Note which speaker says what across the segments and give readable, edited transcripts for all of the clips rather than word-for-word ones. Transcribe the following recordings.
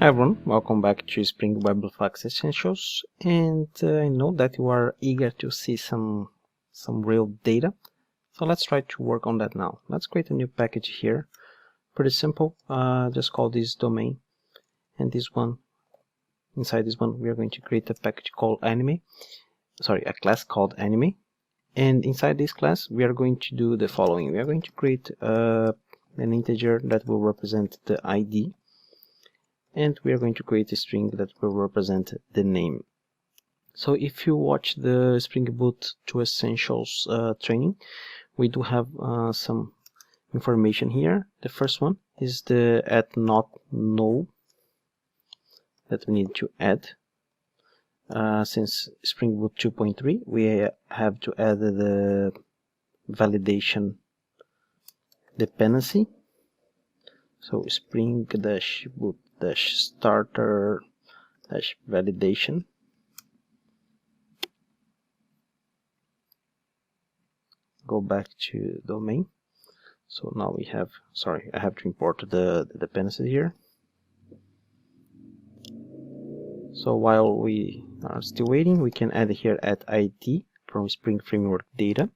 Speaker 1: Hi everyone, welcome back to Spring WebFlux Essentials, and I know that you are eager to see some real data, so let's try to work on that now. Let's create a new package here. Pretty simple. Just call this domain, and this one, inside this one, we are going to create a package called anime. A class called anime, and inside this class we are going to do the following. We are going to create an integer that will represent the ID. And we are going to create a string that will represent the name. So if you watch the Spring Boot to Essentials training, we do have some information here. The first one is the @not_null that we need to add. Since Spring Boot 2.3, we have to add the validation dependency. So spring-boot-starter-validation. Go back to domain. So now we have, I have to import the dependency here. So while we are still waiting, we can add here @id from Spring Framework data.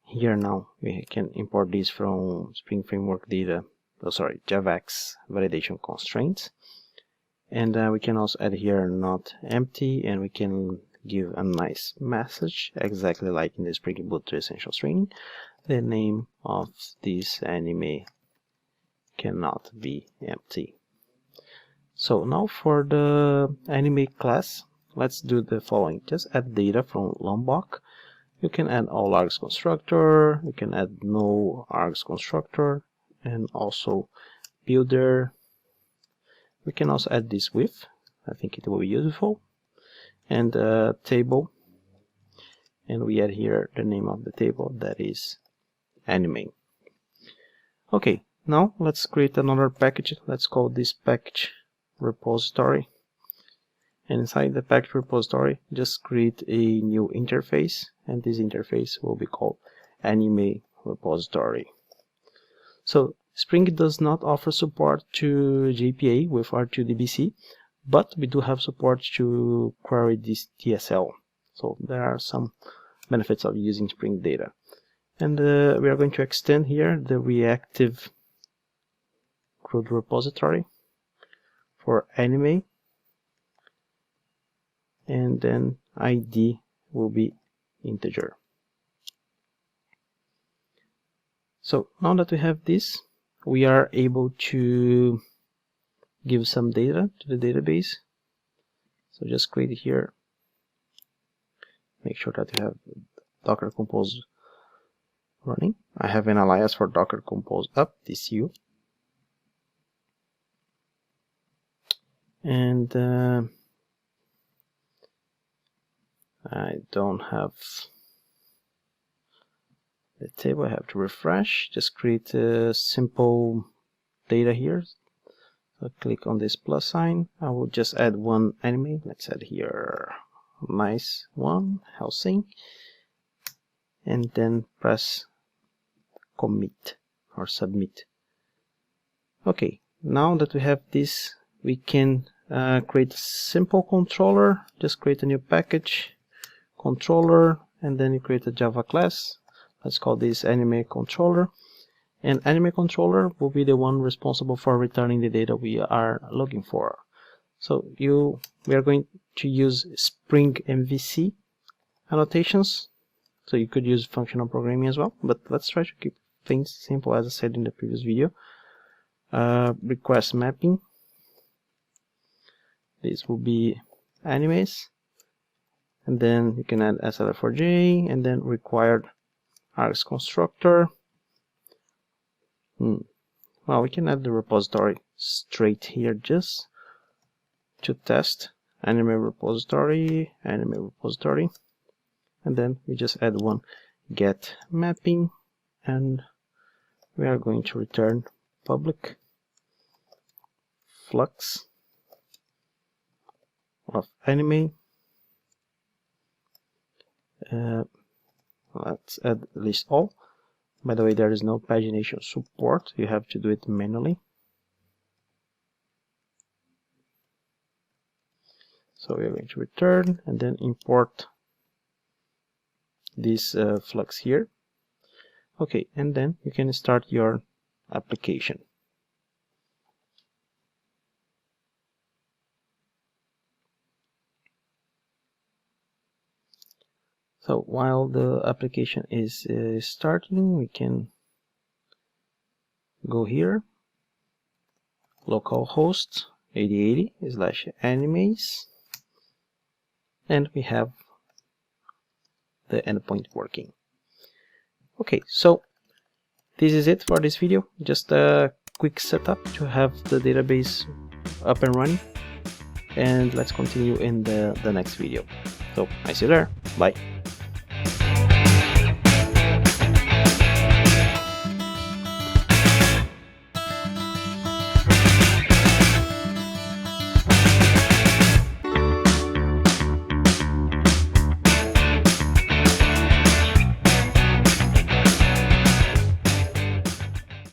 Speaker 1: Here now we can import this from Spring Framework data. JavaX validation constraints, and we can also add here not empty, and we can give a nice message exactly like in the Spring Boot to Essentials training. The name of this anime cannot be empty. So now for the anime class, let's do the following. Just add data from Lombok. You can add all args constructor, you can add no args constructor, and also builder. We can also add this with, I think it will be useful, and table, and we add here the name of the table, that is anime. Okay, now let's create another package. Let's call this package repository, and inside the package repository just create a new interface, and this interface will be called anime repository. So Spring does not offer support to JPA with R2DBC, but we do have support to query this TSL. So there are some benefits of using Spring data. And we are going to extend here the reactive CRUD repository for anime, and then ID will be integer. So now that we have this, we are able to give some data to the database. So just create here, make sure that you have Docker Compose running. I have an alias for Docker Compose up, DCU. And I don't have the table, I have to refresh. Just create a simple data here. So click on this plus sign. I will just add one anime. Let's add here nice one, Helsing, and then press commit or submit. Okay, now that we have this, we can create a simple controller. Just create a new package controller, and then you create a Java class. Let's call this anime controller, and anime controller will be the one responsible for returning the data we are looking for. So we are going to use Spring MVC annotations, so you could use functional programming as well, but let's try to keep things simple as I said in the previous video. Request mapping, this will be animes, and then you can add SLF4J, and then required args constructor. Well, we can add the repository straight here just to test anime repository, and then we just add one get mapping, and we are going to return public flux of anime. Let's add list all. By the way, there is no pagination support, you have to do it manually. So we are going to return and then import this flux here. Okay, and then you can start your application. So while the application is starting, we can go here, localhost 8080/animes, and we have the endpoint working. Okay, so this is it for this video. Just a quick setup to have the database up and running, and let's continue in the next video. So I see you there. Bye.